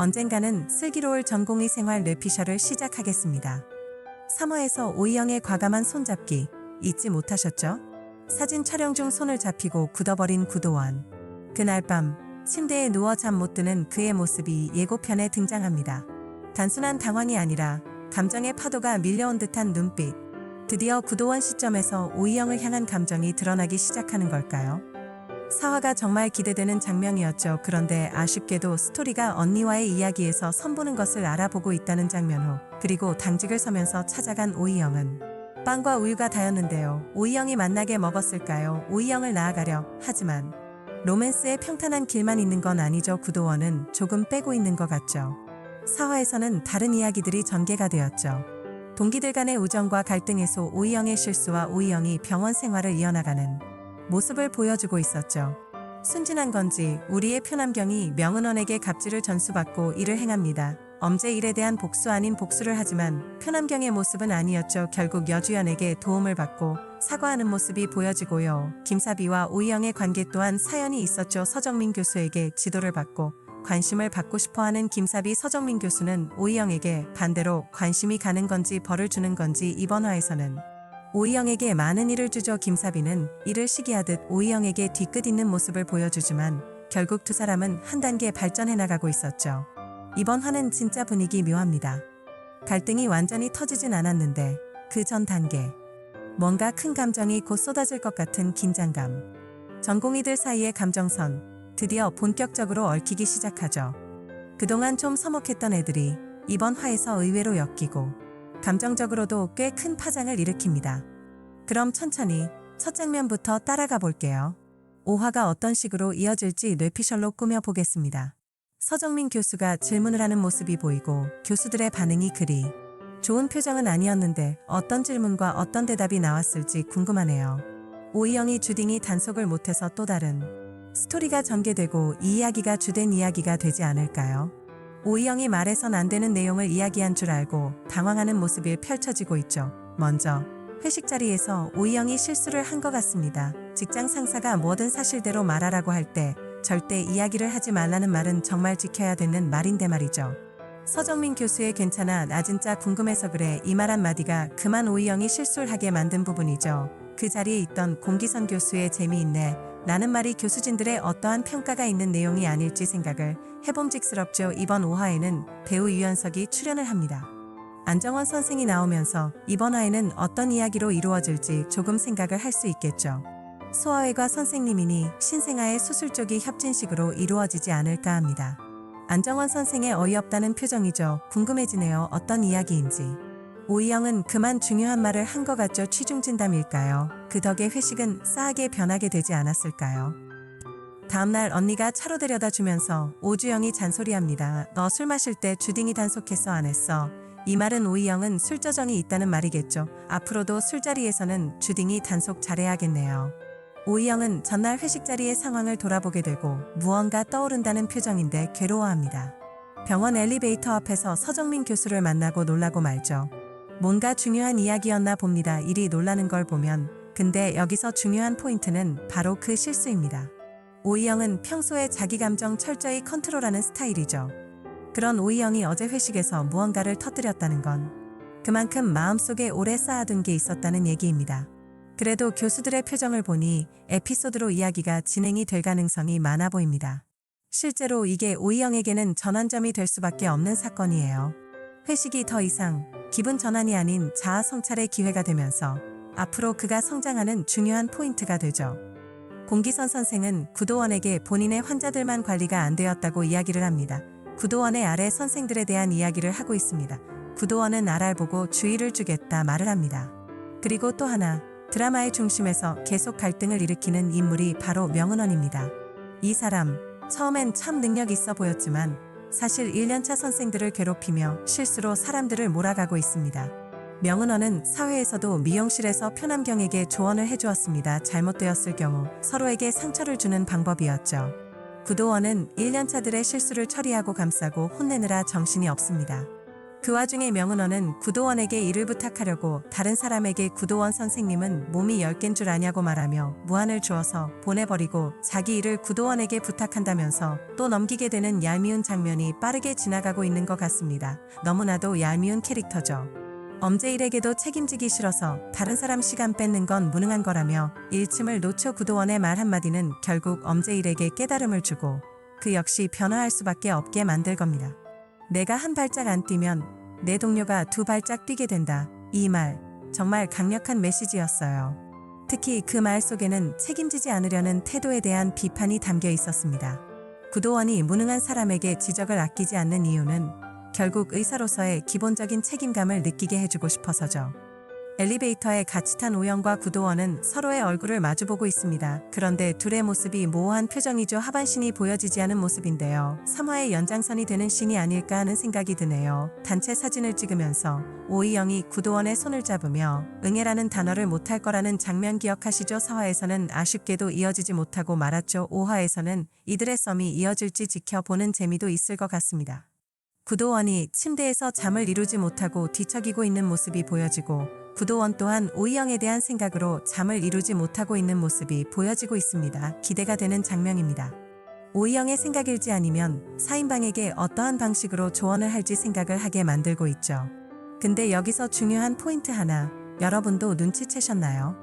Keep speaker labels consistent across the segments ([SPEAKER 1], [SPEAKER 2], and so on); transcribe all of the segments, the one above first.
[SPEAKER 1] 언젠가는 슬기로울 전공의 생활 뇌피셜을 시작하겠습니다. 3화에서 오이영의 과감한 손잡기 잊지 못하셨죠? 사진 촬영 중 손을 잡히고 굳어버린 구도원. 그날 밤 침대에 누워 잠 못 드는 그의 모습이 예고편에 등장합니다. 단순한 당황이 아니라 감정의 파도가 밀려온 듯한 눈빛. 드디어 구도원 시점에서 오이영을 향한 감정이 드러나기 시작하는 걸까요? 4화가 정말 기대되는 장면이었죠. 그런데 아쉽게도 스토리가 언니와의 이야기에서 선보는 것을 알아보고 있다는 장면 후, 그리고 당직을 서면서 찾아간 오이영은 빵과 우유가 다였는데요. 오이영이 만나게 먹었을까요? 오이영을 낳아가려 하지만 로맨스의 평탄한 길만 있는 건 아니죠. 구도원은 조금 빼고 있는 것 같죠. 4화에서는 다른 이야기들이 전개가 되었죠. 동기들 간의 우정과 갈등에서 오이영의 실수와 오이영이 병원 생활을 이어나가는 모습을 보여주고 있었죠. 순진한 건지 우리의 표남경이 명은원에게 갑질을 전수받고 일을 행합니다. 엄제 일에 대한 복수 아닌 복수를 하지만 표남경의 모습은 아니었죠. 결국 여주연에게 도움을 받고 사과하는 모습이 보여지고요. 김사비와 오이영의 관계 또한 사연이 있었죠. 서정민 교수에게 지도를 받고 관심을 받고 싶어하는 김사비 서정민 교수는 오이영에게 반대로 관심이 가는 건지 벌을 주는 건지 이번 화에서는 오이영에게 많은 일을 주죠. 김사비는 이를 시기하듯 오이영에게 뒤끝 있는 모습을 보여주지만 결국 두 사람은 한 단계 발전해 나가고 있었죠. 이번 화는 진짜 분위기 묘합니다. 갈등이 완전히 터지진 않았는데 그 전 단계. 뭔가 큰 감정이 곧 쏟아질 것 같은 긴장감. 전공의들 사이의 감정선 드디어 본격적으로 얽히기 시작하죠. 그동안 좀 서먹했던 애들이 이번 화에서 의외로 엮이고 감정적으로도 꽤 큰 파장을 일으킵니다. 그럼 천천히 첫 장면부터 따라가 볼게요. 5화가 어떤 식으로 이어질지 뇌피셜로 꾸며보겠습니다. 서정민 교수가 질문을 하는 모습이 보이고 교수들의 반응이 그리 좋은 표정은 아니었는데 어떤 질문과 어떤 대답이 나왔을지 궁금하네요. 오이영이 주딩이 단속을 못해서 또 다른 스토리가 전개되고 이 이야기가 주된 이야기가 되지 않을까요? 오이영이 말해선 안 되는 내용을 이야기한 줄 알고 당황하는 모습이 펼쳐지고 있죠. 먼저 회식 자리에서 오이영이 실수를 한 것 같습니다. 직장 상사가 뭐든 사실대로 말하라고 할 때 절대 이야기를 하지 말라는 말은 정말 지켜야 되는 말인데 말이죠. 서정민 교수의 괜찮아 나 진짜 궁금해서 그래 이 말 한마디가 그만 오이영이 실수를 하게 만든 부분이죠. 그 자리에 있던 공기선 교수의 재미있네 라는 말이 교수진들의 어떠한 평가가 있는 내용이 아닐지 생각을 해봄직스럽죠. 이번 5화에는 배우 유연석이 출연을 합니다. 안정원 선생이 나오면서 이번 화에는 어떤 이야기로 이루어질지 조금 생각을 할 수 있겠죠. 소아외과 선생님이니 신생아의 수술 쪽이 협진식으로 이루어지지 않을까 합니다. 안정원 선생의 어이없다는 표정이죠. 궁금해지네요. 어떤 이야기인지. 오이영은 그만 중요한 말을 한 것 같죠. 취중진담일까요? 그 덕에 회식은 싸하게 변하게 되지 않았을까요? 다음날 언니가 차로 데려다 주면서 오주영이 잔소리합니다. 너 술 마실 때 주딩이 단속했어 안 했어? 이 말은 오이영은 술저정이 있다는 말이겠죠. 앞으로도 술자리에서는 주딩이 단속 잘해야겠네요. 오이영은 전날 회식 자리의 상황을 돌아보게 되고 무언가 떠오른다는 표정인데 괴로워합니다. 병원 엘리베이터 앞에서 서정민 교수를 만나고 놀라고 말죠. 뭔가 중요한 이야기였나 봅니다. 이리 놀라는 걸 보면. 근데 여기서 중요한 포인트는 바로 그 실수입니다. 오이영은 평소에 자기 감정 철저히 컨트롤하는 스타일이죠. 그런 오이영이 어제 회식에서 무언가를 터뜨렸다는 건 그만큼 마음속에 오래 쌓아둔 게 있었다는 얘기입니다. 그래도 교수들의 표정을 보니 에피소드로 이야기가 진행이 될 가능성이 많아 보입니다. 실제로 이게 오이영에게는 전환점이 될 수밖에 없는 사건이에요. 회식이 더 이상 기분 전환이 아닌 자아 성찰의 기회가 되면서 앞으로 그가 성장하는 중요한 포인트가 되죠. 공기선 선생은 구도원에게 본인의 환자들만 관리가 안 되었다고 이야기를 합니다. 구도원의 아래 선생들에 대한 이야기를 하고 있습니다. 구도원은 나를 보고 주의를 주겠다 말을 합니다. 그리고 또 하나, 드라마의 중심에서 계속 갈등을 일으키는 인물이 바로 명은원입니다. 이 사람, 처음엔 참 능력 있어 보였지만 사실 1년차 선생들을 괴롭히며 실수로 사람들을 몰아가고 있습니다. 명은원은 사회에서도 미용실에서 표남경에게 조언을 해주었습니다. 잘못되었을 경우 서로에게 상처를 주는 방법이었죠. 구도원은 1년차들의 실수를 처리하고 감싸고 혼내느라 정신이 없습니다. 그 와중에 명은원은 구도원에게 일을 부탁하려고 다른 사람에게 구도원 선생님은 몸이 10개인 줄 아냐고 말하며 무안을 주어서 보내버리고 자기 일을 구도원에게 부탁한다면서 또 넘기게 되는 얄미운 장면이 빠르게 지나가고 있는 것 같습니다. 너무나도 얄미운 캐릭터죠. 엄제일에게도 책임지기 싫어서 다른 사람 시간 뺏는 건 무능한 거라며 일침을 놓쳐 구도원의 말 한마디는 결국 엄제일에게 깨달음을 주고 그 역시 변화할 수밖에 없게 만들 겁니다. 내가 한 발짝 안 뛰면 내 동료가 2발짝 뛰게 된다. 이 말 정말 강력한 메시지였어요. 특히 그 말 속에는 책임지지 않으려는 태도에 대한 비판이 담겨 있었습니다. 구도원이 무능한 사람에게 지적을 아끼지 않는 이유는 결국 의사로서의 기본적인 책임감을 느끼게 해주고 싶어서죠. 엘리베이터에 같이 탄 오영과 구도원은 서로의 얼굴을 마주보고 있습니다. 그런데 둘의 모습이 모호한 표정이죠. 하반신이 보여지지 않은 모습인데요. 3화의 연장선이 되는 씬이 아닐까 하는 생각이 드네요. 단체 사진을 찍으면서 오이영이 구도원의 손을 잡으며 응애라는 단어를 못할 거라는 장면 기억하시죠? 4화에서는 아쉽게도 이어지지 못하고 말았죠. 5화에서는 이들의 썸이 이어질지 지켜보는 재미도 있을 것 같습니다. 구도원이 침대에서 잠을 이루지 못하고 뒤척이고 있는 모습이 보여지고 구도원 또한 오이영에 대한 생각으로 잠을 이루지 못하고 있는 모습이 보여지고 있습니다. 기대가 되는 장면입니다. 오이영의 생각일지 아니면 4인방에게 어떠한 방식으로 조언을 할지 생각을 하게 만들고 있죠. 근데 여기서 중요한 포인트 하나, 여러분도 눈치채셨나요?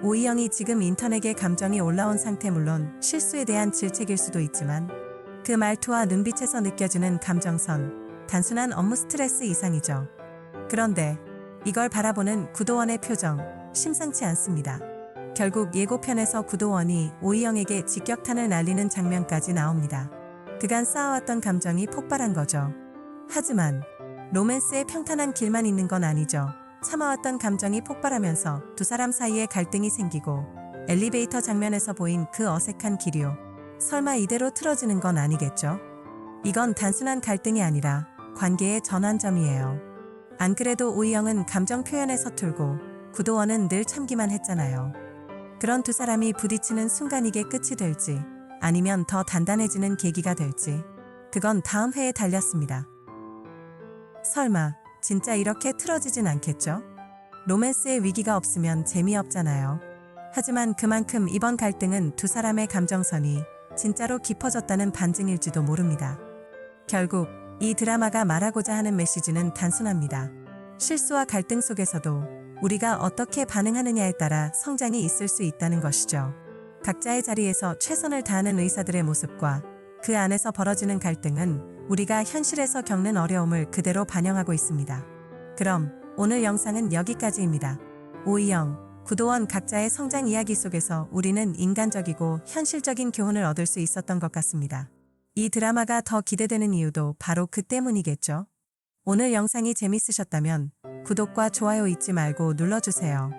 [SPEAKER 1] 오이영이 지금 인턴에게 감정이 올라온 상태 물론 실수에 대한 질책일 수도 있지만 그 말투와 눈빛에서 느껴지는 감정선, 단순한 업무 스트레스 이상이죠. 그런데 이걸 바라보는 구도원의 표정, 심상치 않습니다. 결국 예고편에서 구도원이 오이영에게 직격탄을 날리는 장면까지 나옵니다. 그간 쌓아왔던 감정이 폭발한 거죠. 하지만 로맨스의 평탄한 길만 있는 건 아니죠. 참아왔던 감정이 폭발하면서 두 사람 사이에 갈등이 생기고 엘리베이터 장면에서 보인 그 어색한 기류, 설마 이대로 틀어지는 건 아니겠죠? 이건 단순한 갈등이 아니라 관계의 전환점이에요. 안 그래도 오이영은 감정 표현에 서툴고 구도원은 늘 참기만 했잖아요. 그런 두 사람이 부딪히는 순간 이게 끝이 될지 아니면 더 단단해지는 계기가 될지 그건 다음 회에 달렸습니다. 설마 진짜 이렇게 틀어지진 않겠죠? 로맨스의 위기가 없으면 재미없잖아요. 하지만 그만큼 이번 갈등은 두 사람의 감정선이 진짜로 깊어졌다는 반증일지도 모릅니다. 결국 이 드라마가 말하고자 하는 메시지는 단순합니다. 실수와 갈등 속에서도 우리가 어떻게 반응하느냐에 따라 성장이 있을 수 있다는 것이죠. 각자의 자리에서 최선을 다하는 의사들의 모습과 그 안에서 벌어지는 갈등은 우리가 현실에서 겪는 어려움을 그대로 반영하고 있습니다. 그럼 오늘 영상은 여기까지입니다. 오이영, 구도원 각자의 성장 이야기 속에서 우리는 인간적이고 현실적인 교훈을 얻을 수 있었던 것 같습니다. 이 드라마가 더 기대되는 이유도 바로 그 때문이겠죠. 오늘 영상이 재밌으셨다면 구독과 좋아요 잊지 말고 눌러주세요.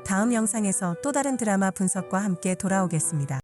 [SPEAKER 1] 다음 영상에서 또 다른 드라마 분석과 함께 돌아오겠습니다.